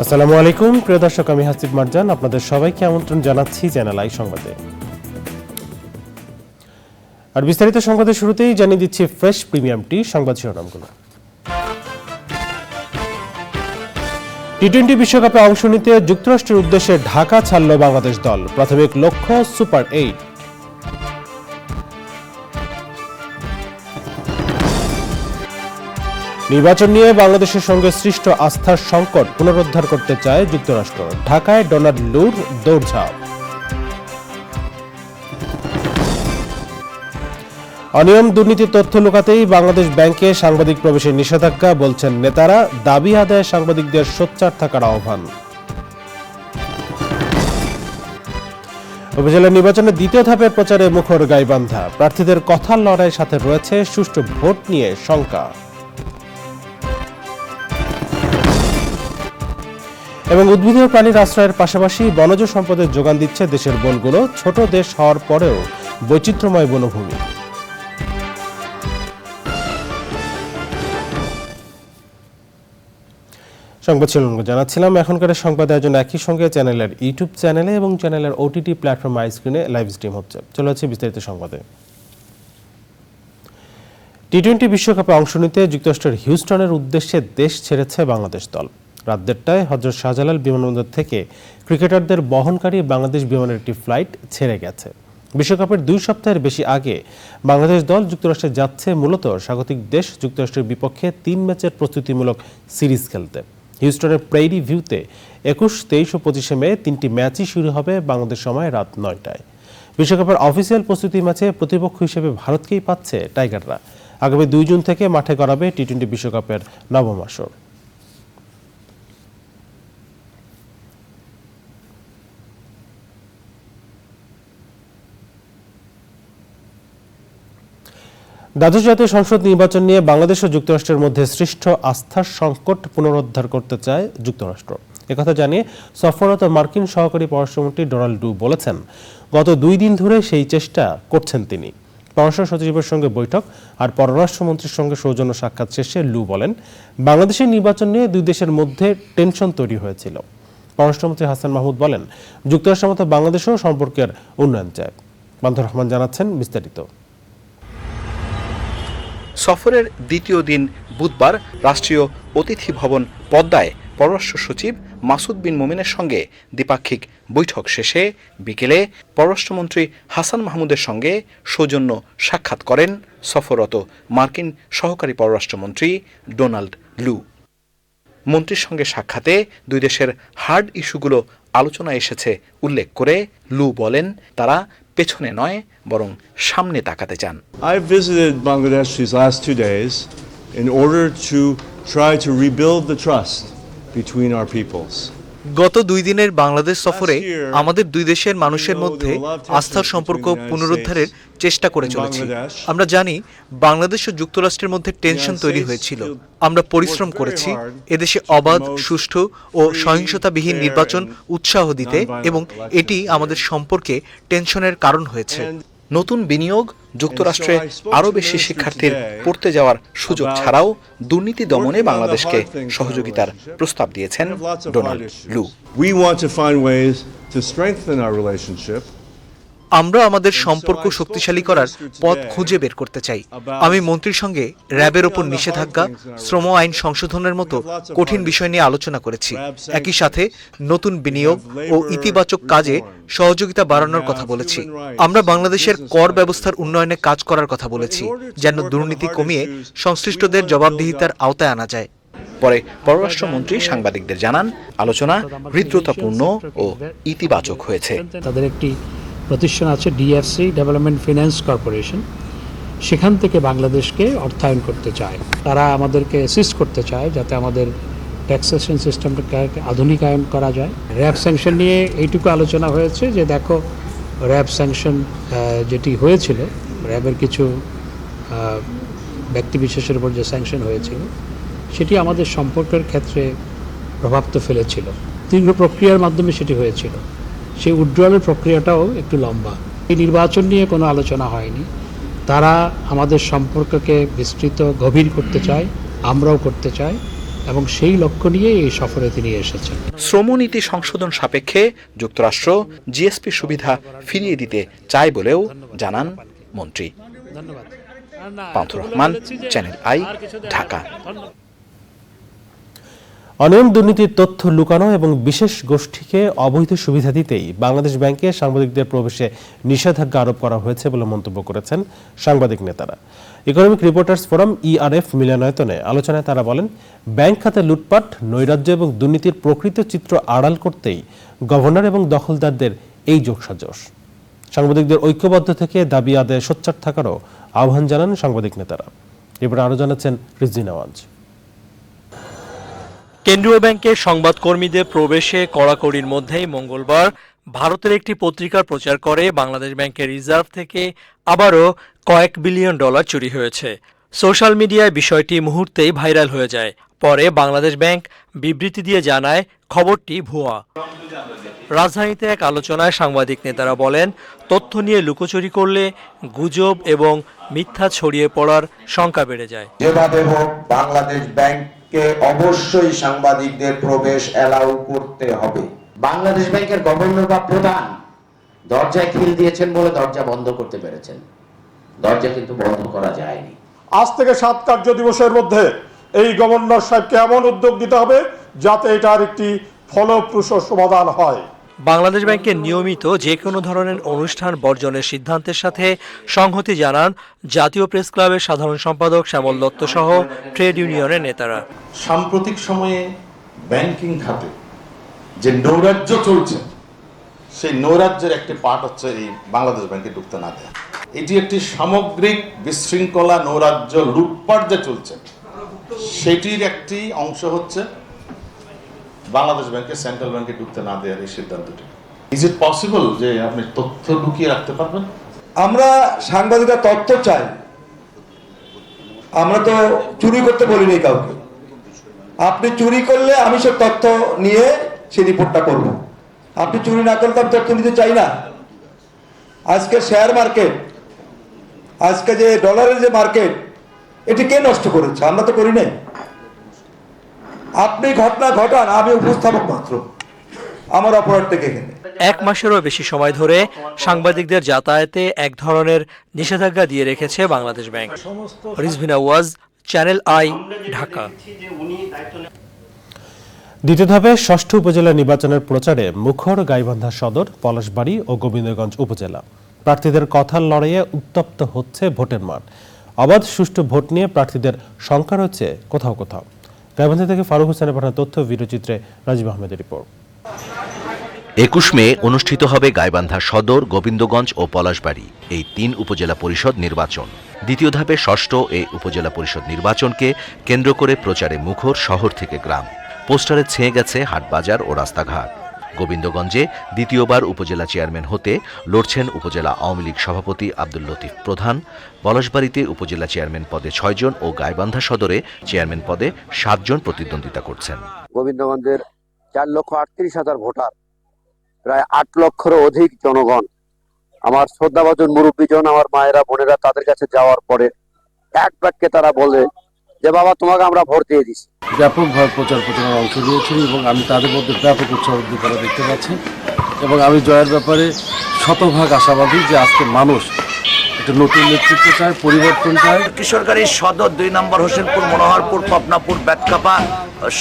আসসালামু আলাইকুম প্রিয় দর্শক, আমি হাসিব মারজান আপনাদের সবাইকে আমন্ত্রণ জানাচ্ছি চ্যানেল আই সংবাদে। আর বিস্তারিত সংবাদের শুরুতেই জানিয়ে দিচ্ছি ফ্রেশ প্রিমিয়াম টি সংবাদ শিরোনামগুলো। টি-20 বিশ্বকাপে অংশ নিতে যুক্তরাষ্ট্রের উদ্দেশ্যে ঢাকা ছাড়ল বাংলাদেশ দল, প্রাথমিক লক্ষ্য সুপার 8। নির্বাচন নিয়ে বাংলাদেশের সঙ্গে সৃষ্ট আস্থার সংকট পুনরুদ্ধার করতে চায় যুক্তরাষ্ট্র, ঢাকায় ডোনাল্ড লুর দৌড়ঝাঁপ। অনিয়ম দুর্নীতির তথ্য লুকাতেই বাংলাদেশ ব্যাংকে সাংবাদিক প্রবেশের নিষেধাজ্ঞা, বলছেন নেতারা, দাবি আদায়ে সাংবাদিকদের সোচ্চার থাকার আহ্বান। উপজেলা নির্বাচনের দ্বিতীয় ধাপের প্রচারে মুখর গাইবান্ধা, প্রার্থীদের কথার লড়াইয়ের সাথে রয়েছে সুষ্ঠু ভোট নিয়ে শঙ্কা। এবং উদ্ভিদীয় প্রাণীর আশ্রয়ের পাশাপাশি বনজ সম্পদের যোগান দিচ্ছে দেশের বনগুলো, ছোট দেশ হওয়ার পরেও বৈচিত্র্যময় বনভূমি। সংবাদ শিরোনাম জানাচ্ছিলাম। এখনকার সংবাদ আয়োজন একই সঙ্গে চ্যানেলের ইউটিউব চ্যানেলে এবং চ্যানেলের ওটিটি প্ল্যাটফর্ম আই স্ক্রিনে লাইভ স্ট্রিম হচ্ছে। চলে যাচ্ছে বিস্তারিত সংবাদে। টি-20 বিশ্বকাপে অংশ নিতে যুক্তরাষ্ট্রের হিউস্টনের উদ্দেশ্যে দেশ ছেড়েছে বাংলাদেশ দল। রাত 1টায় হযরত শাহজালাল বিমানবন্দর থেকে ক্রিকেটারদের বহনকারী বাংলাদেশ বিমানের একটি ফ্লাইট ছেড়ে গেছে। বিশ্বকাপের 2 সপ্তাহের বেশি আগে বাংলাদেশ দল যুক্তরাষ্ট্রে যাচ্ছে মূলত স্বাগতিক দেশ যুক্তরাষ্ট্রের বিপক্ষে 3 ম্যাচের প্রস্তুতিমূলক সিরিজ খেলতে। হিউস্টনের প্রেইরি ভিউতে 21, 23 ও 25 মে 3টি ম্যাচই শুরু হবে বাংলাদেশ সময় রাত 9টায়। বিশ্বকাপের অফিসিয়াল প্রস্তুতি ম্যাচে প্রতিপক্ষ হিসেবে ভারতকেই পাচ্ছে টাইগাররা। আগামী 2 জুন থেকে মাঠে গড়াবে টি-20 বিশ্বকাপের নবম আসর। দ্বাদশ জাতীয় সংসদ নির্বাচন নিয়ে বাংলাদেশ ও যুক্তরাষ্ট্রের মধ্যে সৃষ্ট আস্থার সংকট পুনরুদ্ধার করতে চায় যুক্তরাষ্ট্র। একথা জানিয়ে সফররত মার্কিন সহকারী পররাষ্ট্রমন্ত্রী ডোনাল্ড লু বলেছেন, গত 2 দিন ধরে সেই চেষ্টা করছেন তিনি। পররাষ্ট্র সচিবের সঙ্গে বৈঠক আর পররাষ্ট্রমন্ত্রীর সঙ্গে সৌজন্য সাক্ষাৎ শেষে লু বলেন, বাংলাদেশের নির্বাচন নিয়ে 2 দেশের মধ্যে টেনশন তৈরি হয়েছিল। পররাষ্ট্রমন্ত্রী হাসান মাহমুদ বলেন, যুক্তরাষ্ট্রের মতো বাংলাদেশেও সম্পর্কের উন্নয়ন চায়। বান্ধব রহমান জানাচ্ছেন বিস্তারিত। সফরের দ্বিতীয় দিন বুধবার রাষ্ট্রীয় অতিথি ভবন পদ্মায় পররাষ্ট্র সচিব মাসুদ বিন মোমেনের সঙ্গে দ্বিপাক্ষিক বৈঠক শেষে বিকেলে পররাষ্ট্রমন্ত্রী হাসান মাহমুদের সঙ্গে সৌজন্য সাক্ষাৎ করেন সফররত মার্কিন সহকারী পররাষ্ট্রমন্ত্রী ডোনাল্ড লু। মন্ত্রীর সঙ্গে সাক্ষাতে 2 দেশের হার্ড ইস্যুগুলো আলোচনায় এসেছে উল্লেখ করে লু বলেন, তারা পেছনে নয় বরং সামনে তাকাতে চান। I visited Bangladesh these last 2 days in order to try to rebuild the trust between our peoples. গত 2 দিনের বাংলাদেশ সফরে আমাদের 2 দেশের মানুষের মধ্যে আস্থার সম্পর্ক পুনরুদ্ধারের চেষ্টা করে চলেছি। আমরা জানি বাংলাদেশ ও যুক্তরাষ্ট্রের মধ্যে টেনশন তৈরি হয়েছিল। আমরা পরিশ্রম করেছি এদেশে অবাধ, সুষ্ঠু ও সহিংসতাবিহীন নির্বাচন উৎসাহ দিতে, এবং এটি আমাদের সম্পর্কে টেনশনের কারণ হয়েছে। নতুন বিনিয়োগ, যুক্তরাষ্ট্রে আরও বেশি শিক্ষার্থীর পড়তে যাওয়ার সুযোগ ছাড়াও দুর্নীতি দমনে বাংলাদেশকে সহযোগিতার প্রস্তাব দিয়েছেন ডোনাল্ড লু। We want to find ways to strengthen our relationship. আমরা আমাদের সম্পর্ক শক্তিশালী করার পথ খুঁজে বের করতে চাই। আমি মন্ত্রীর সঙ্গে র্যাবের ওপর নিষেধাজ্ঞা, শ্রম আইন সংশোধনের মতো কঠিন বিষয় নিয়ে আলোচনা করেছি। একই সাথে নতুন বিনিয়োগ ও ইতিবাচক কাজে সহযোগিতা বাড়ানোর কথা বলেছি। আমরা বাংলাদেশের কর ব্যবস্থার উন্নয়নে কাজ করার কথা বলেছি, যেন দুর্নীতি কমিয়ে সংশ্লিষ্টদের জবাবদিহিতার আওতায় আনা যায়। পরে পররাষ্ট্রমন্ত্রী সাংবাদিকদের জানান, আলোচনা হৃদ্রতাপূর্ণ ও ইতিবাচক হয়েছে। তাদের একটি প্রতিষ্ঠান আছে ডিএফসি, ডেভেলপমেন্ট ফিন্যান্স কর্পোরেশন, সেখান থেকে বাংলাদেশকে অর্থায়ন করতে চায়। তারা আমাদেরকে অ্যাসিস্ট করতে চায় যাতে আমাদের ট্যাক্সেশন সিস্টেমটাকে আধুনিকায়ন করা যায়। র্যাব স্যাংশন নিয়ে এইটুকু আলোচনা হয়েছে যে দেখো, র্যাব স্যাংশন যেটি হয়েছিল, র্যাবের কিছু ব্যক্তিবিশেষের উপর যে স্যাংশন হয়েছিল সেটি আমাদের সম্পর্কের ক্ষেত্রে প্রভাব তো ফেলেছিল। দীর্ঘ প্রক্রিয়ার মাধ্যমে সেটি হয়েছিল। সেই উইথড্রয়ালের প্রক্রিয়াটাও একটু লম্বা। এই নির্বাচন নিয়ে কোনো আলোচনা হয়নি। তারা আমাদের সম্পর্ককে বিস্তৃত গভীর করতে চায়, আমরাও করতে চাই, এবং সেই লক্ষ্য নিয়ে এই সফরে তিনি এসেছেন। শ্রমনীতি সংশোধন সাপেক্ষে যুক্তরাষ্ট্র জিএসপি সুবিধা ফিরিয়ে দিতে চায় বলেও জানান মন্ত্রী। ধন্যবাদ। পান্থুর রহমান, চ্যানেল আই, ঢাকা। অনিয়ম দুর্নীতির তথ্য লুকানো এবং বিশেষ গোষ্ঠীকে অবৈধ সুবিধা দিতেই বাংলাদেশ ব্যাংকে সাংবাদিকদের প্রবেশে নিষেধাজ্ঞা আরোপ করা হয়েছে বলে মন্তব্য করেছেন সাংবাদিক নেতারা। ইকোনমিক রিপোর্টার্স ফোরাম ইআরএফ মিলনায়তনে আলোচনায় তারা বলেন, ব্যাংক খাতে লুটপাট, নৈরাজ্য এবং দুর্নীতির প্রকৃত চিত্র আড়াল করতেই গভর্নর এবং দখলদারদের এই যোগসাজশ। সাংবাদিকদের ঐক্যবদ্ধ থেকে দাবি আদায়ে সোচ্চার থাকারও আহ্বান জানান সাংবাদিক নেতারা। এরপর আরও জানাচ্ছেন রিজভী নওয়াজ। কেন্দ্রীয় ব্যাংকের সংবাদকর্মীদের প্রবেশে কড়াকড়ির মধ্যেই মঙ্গলবার ভারতের একটি পত্রিকা প্রচার করে বাংলাদেশ ব্যাংকের রিজার্ভ থেকে আবারও কয়েক বিলিয়ন ডলার চুরি হয়েছে। সোশ্যাল মিডিয়ায় বিষয়টি মুহূর্তেই ভাইরাল হয়ে যায়। পরে বাংলাদেশ ব্যাংক বিবৃতি দিয়ে জানায় খবরটি ভুয়া। রাজধানীতে এক আলোচনায় সাংবাদিক নেতারা বলেন, তথ্য নিয়ে লুকোচুরি করলে গুজব এবং মিথ্যা ছড়িয়ে পড়ার শঙ্কা বেড়ে যায়। যেভাবে হোক বাংলাদেশ ব্যাংককে অবশ্যই সাংবাদিকদের প্রবেশ অ্যালাউ করতে হবে। বাংলাদেশ ব্যাংকের গভর্নর বা প্রধান দরজায় খিল দিয়েছেন বলে দরজা বন্ধ করতে পেরেছেন, দরজা কিন্তু বন্ধ করা যায়নি। আজ থেকে 7 কার্য দিবসের মধ্যে এই গভর্নর সাহেবকে এমন উদ্যোগ নিতে হবে যাতে এটার একটি ফলপ্রসূ সমাধান হয়। বাংলাদেশ ব্যাংকের নিয়মিত যে কোনো ধরনের অনুষ্ঠান বর্জনের সিদ্ধান্তের সাথে সংহতি জানান জাতীয় প্রেস ক্লাবের সাধারণ সম্পাদক শ্যামল দত্ত সহ ট্রেড ইউনিয়নের নেতারা। সাম্প্রতিক সময়ে ব্যাংকিং খাতে যে নৈরাজ্য চলছে, সেই নৈরাজ্যের একটি পার্ট হচ্ছে এই বাংলাদেশ ব্যাংকে ঢুকতে না দেয়া। এটি একটি সামগ্রিক বিশৃঙ্খলা, নৈরাজ্য, লুটপাট যে চলছে, সেটির একটি অংশ হচ্ছে বাংলাদেশ ব্যাংকে সেন্ট্রাল ব্যাংকে ঢুকতে না দেওয়ার এই সিদ্ধান্তটি। ইজ ইট পসিবল যে আপনি তথ্য লুকিয়ে রাখতে পারবেন? আমরা সাংবাদিকরা তথ্য চাই, আমরা তো চুরি করতে বলিনি কাউকে। আপনি চুরি করলে আমি সব তথ্য নিয়ে সেই রিপোর্টটা করব। আপনি চুরি না করলে আমি তথ্য নিতে চাই না। আজকে শেয়ার মার্কেট, আজকে যে ডলারের যে মার্কেট, এটি কে নষ্ট করেছে? আমরা তো করি নাই। আপনি ঘটনা ঘটান, আমি উপস্থাপক মাত্র, আমার অপরাধ থেকে এখানে। 1 মাসেরও বেশি সময় ধরে সাংবাদিকদের যাতায়াতে এক ধরনের নিষেধাজ্ঞা দিয়ে রেখেছে Bangladesh bank. Rizvi Nawaz, channel I, Dhaka. দ্বিতীয় ধাপে 6ষ্ঠ উপজেলা নির্বাচনের প্রচারে মুখর গাইবান্ধা সদর, পলাশবাড়ী ও গোবিন্দগঞ্জ উপজেলা। প্রার্থীদের কথার লড়াইয়ে উত্তপ্ত হচ্ছে ভোটের মাঠ। অবাধ সুষ্ঠু ভোট নিয়ে প্রার্থীদের শঙ্কা রয়েছে কোথাও কোথাও। গাইবান্ধা থেকে ফারুক হোসেনের পাঠানো তথ্য, ভিডিওচিত্রে রাজীব আহমেদের রিপোর্ট। 21 মে অনুষ্ঠিত হবে গাইবান্ধা সদর, গোবিন্দগঞ্জ ও পলাশবাড়ী এই 3 উপজেলা পরিষদ নির্বাচন। দ্বিতীয় ধাপে 6ষ্ঠ এই উপজেলা পরিষদ নির্বাচনকে কেন্দ্র করে প্রচারে মুখর শহর থেকে গ্রাম। পোস্টারে ছেয়ে গেছে হাটবাজার ও রাস্তাঘাট। গোবিন্দগঞ্জে দ্বিতীয়বার উপজেলা চেয়ারম্যান হতে লড়ছেন উপজেলা আওয়ামী লীগ সভাপতি আব্দুল লতিফ প্রধান। পলাশবাড়ীতে উপজেলা চেয়ারম্যান পদে 6 জন ও গাইবান্ধা সদরে চেয়ারম্যান পদে 7 জন প্রতিদ্বন্দ্বিতা করছেন। গোবিন্দগঞ্জের 4,38,000 ভোটার, প্রায় 8 লক্ষেরও অধিক জনগণ। আমার শ্রদ্ধাভাজন মুরব্বীজন, আমার মায়েরা, বোনেরা, তাদের কাছে যাওয়ার পরে এক বাক্যে তারা বলে যে বাবা, তোমাকে আমরা ভোট দিয়ে দিচ্ছি। ব্যাপকভাবে প্রচার প্রচারণায় অংশ নিয়েছি এবং আমি তাদের মধ্যে ব্যাপক উৎসাহ করা দেখতে পাচ্ছি এবং আমি জয়ের ব্যাপারে শতভাগ আশাবাদী যে আজকে মানুষ একটা নতুন নেতৃত্ব চায়, পরিবর্তন চায়। কিশোরগঞ্জ সদর 2 নম্বর হোসেনপুর, মনোহরপুর, পাবনাপুর, বেতকাপা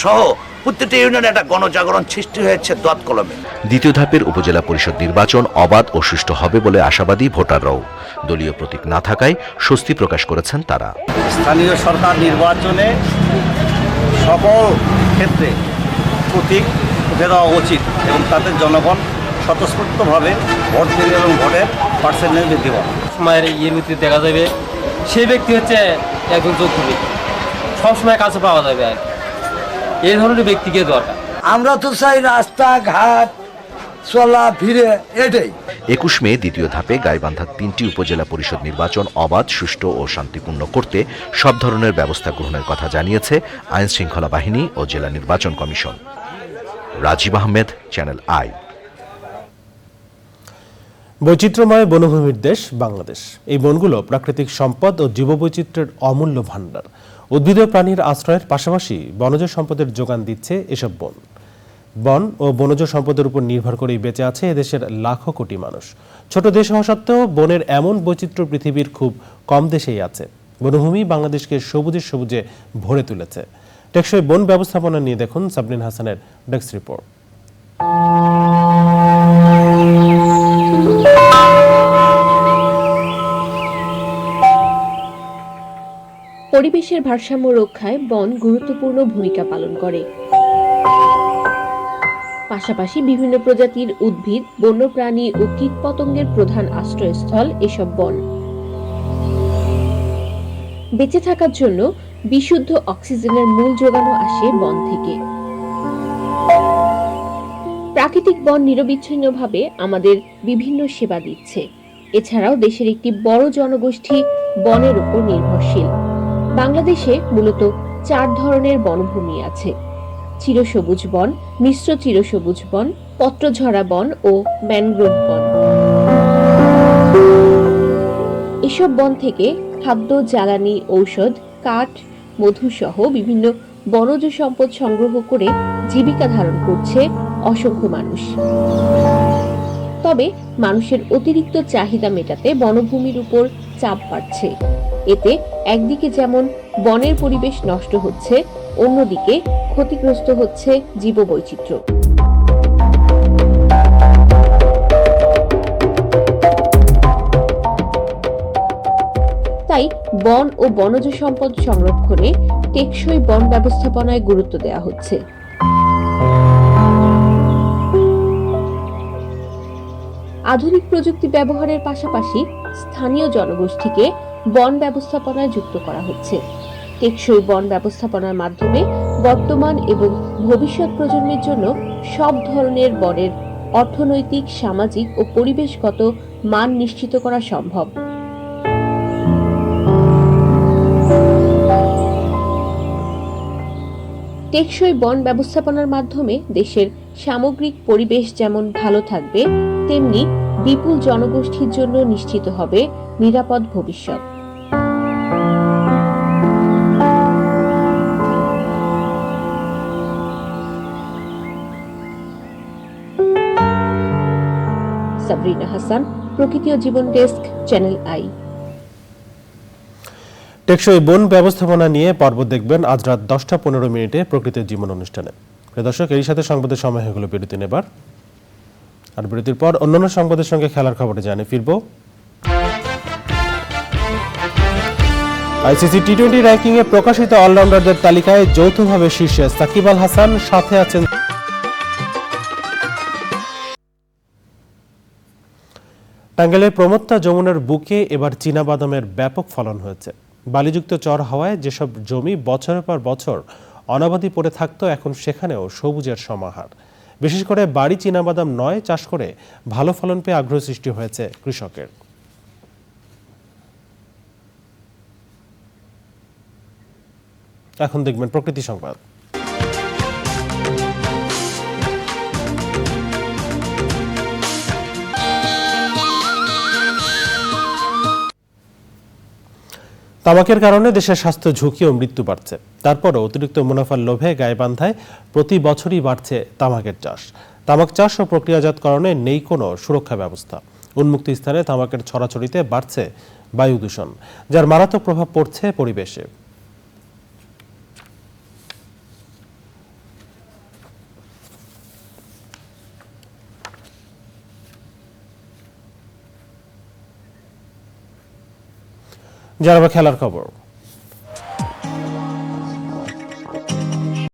সহ প্রত্যেকটি ইউনিয়নে একটা গণজাগরণ সৃষ্টি হয়েছে দোয়াত কলমে। দ্বিতীয় ধাপের উপজেলা পরিষদ নির্বাচন অবাধ ও সুষ্ঠু হবে বলে আশাবাদী ভোটাররাও। দলীয় প্রতীক না থাকায় স্বস্তি প্রকাশ করেছেন তারা। স্থানীয় সরকার নির্বাচনে সকল ক্ষেত্রে প্রতীক উঠে দেওয়া উচিত এবং তাতে জনগণ স্বতঃস্ফূর্তভাবে ভোট দেবে এবং ভোটের পার্সেন্টেজ বৃদ্ধি পাবে। সময়ের ইয়ের ভিত্তিতে দেখা যাবে সেই ব্যক্তি হচ্ছে একজন যোগ্য ব্যক্তি, সবসময় কাছে পাওয়া যাবে আর এই ধরনের ব্যক্তিকে দরকার। আমরা তো চাই রাস্তাঘাট চলা ফিরে এটাই। 21 মে দ্বিতীয় ধাপে গাইবান্ধার 3টি উপজেলা পরিষদ নির্বাচন অবাধ, সুষ্ঠু ও শান্তিপূর্ণ করতে সব ধরনের ব্যবস্থা গ্রহণের কথা জানিয়েছে আইন শৃঙ্খলা বাহিনী ও জেলা নির্বাচন commission. Rajib Ahmed, channel I. বৈচিত্র্যময় বনভূমির দেশ বাংলাদেশ। এই বনগুলো প্রাকৃতিক সম্পদ ও জীববৈচিত্র্যের অমূল্য ভাণ্ডার। উদ্ভিদ ও প্রাণীর আশ্রয়ের পাশাপাশি বনজ সম্পদের যোগান দিচ্ছে এসব বন। বন ও বনজ সম্পদের উপর নির্ভর করেই বেঁচে আছে এদেশের লাখো কোটি মানুষ। ছোট দেশ হওয়া সত্ত্বেও বনের এমন বৈচিত্র্য পৃথিবীর খুব কম দেশেই আছে। বনভূমি বাংলাদেশকে সবুজে সবুজে ভরে তুলেছে। টেকসই বন ব্যবস্থাপনা নিয়ে দেখুন সাবরিন হাসানের ডেস্ক রিপোর্ট। পরিবেশের ভারসাম্য রক্ষায় বন গুরুত্বপূর্ণ ভূমিকা পালন করে। পাশাপাশি বিভিন্ন প্রজাতির উদ্ভিদ, বন্যপ্রাণী ও কীটপতঙ্গের প্রধান আশ্রয়স্থল এসব বন। বেঁচে থাকার জন্য বিশুদ্ধ অক্সিজেনের মূল যোগানও আসে বন থেকে। প্রাকৃতিক বন নিরবিচ্ছিন্নভাবে আমাদের বিভিন্ন সেবা দিচ্ছে। এছাড়াও দেশের একটি বড় জনগোষ্ঠী বনের উপর নির্ভরশীল। বাংলাদেশে মূলত 4 ধরনের বনভূমি আছে: চিরসবুজ বন, মিশ্র চিরসবুজ বন, পত্রঝরা বন ও ম্যানগ্রোভ বন। এসব বন থেকে খাদ্য, জ্বালানি, ঔষধ, কাঠ, মধু সহ বিভিন্ন বনজ সম্পদ সংগ্রহ করে জীবিকা ধারণ করছে অসংখ্য মানুষ। তবে মানুষের অতিরিক্ত চাহিদা মেটাতে বনভূমির উপর চাপ বাড়ছে। এতে একদিকে যেমন বনের পরিবেশ নষ্ট হচ্ছে, অন্যদিকে ক্ষতিগ্রস্ত হচ্ছে জীববৈচিত্র্য। তাই বন ও বনজ সম্পদ সংরক্ষণে টেকসই বন ব্যবস্থাপনায় গুরুত্ব দেওয়া হচ্ছে। আধুনিক প্রযুক্তি ব্যবহারের পাশাপাশি স্থানীয় জনগোষ্ঠীকে বন ব্যবস্থাপনায় যুক্ত করা হচ্ছে। টেকসই বন ব্যবস্থাপনার মাধ্যমে বর্তমান এবং ভবিষ্যৎ প্রজন্মের জন্য সব ধরনের বনের অর্থনৈতিক, সামাজিক ও পরিবেশগত মান নিশ্চিত করা সম্ভব। টেকসই বন ব্যবস্থাপনার মাধ্যমে দেশের সামগ্রিক পরিবেশ যেমন ভালো থাকবে, তেমনি বিপুল জনগোষ্ঠীর জন্য নিশ্চিত হবে নিরাপদ ভবিষ্যৎ। সাবরিনা হাসান, প্রকৃতি ও জীবন ডেস্ক, চ্যানেল আই। টেকসই বন ব্যবস্থাপনা নিয়ে পর্ব দেখবেন আজ রাত 10:15 প্রকৃতির জীবন অনুষ্ঠানে। দর্শক, এর সাথে সংবাদের সময় হয়ে গেল বিরতি নেবার। আর বিরতির পর অন্যান্য সংবাদের সঙ্গে খেলার খবরে জানিয়ে ফিরব। আইসিসি টি-20 র্যাঙ্কিং এ প্রকাশিত অলরাউন্ডারদের তালিকায় যৌথভাবে শীর্ষে সাকিব আল হাসান, সাথে আছেন টাঙ্গাইলের প্রমত্তা যমুনার বুকে এবার চীনাবাদামের ব্যাপক ফলন হয়েছে। বালিযুক্ত চর হওয়ায় যেসব জমি বছরের পর বছর অনাবাদি পড়ে থাকতো, এখন সেখানেও সবুজের সমাহার। বিশেষ করে বাড়ি চীনাবাদাম নয়, চাষ করে ভালো ফলন পেয়ে আগ্রহ সৃষ্টি হয়েছে কৃষকের। এখন দেখবেন প্রকৃতি সংবাদ। তামাকের কারণে দেশের স্বাস্থ্য ঝুঁকি ও মৃত্যু বাড়ছে। তারপরও অতিরিক্ত মুনাফার লোভে গাইবান্ধায় প্রতি বছরই বাড়ছে তামাকের চাষ। তামাক চাষ ও প্রক্রিয়াজাতকরণে নেই কোনো সুরক্ষা ব্যবস্থা। উন্মুক্ত স্থানে তামাকের ছড়াছড়িতে বাড়ছে বায়ু দূষণ, যার মারাত্মক প্রভাব পড়ছে পরিবেশে। যারা খেলার খবর।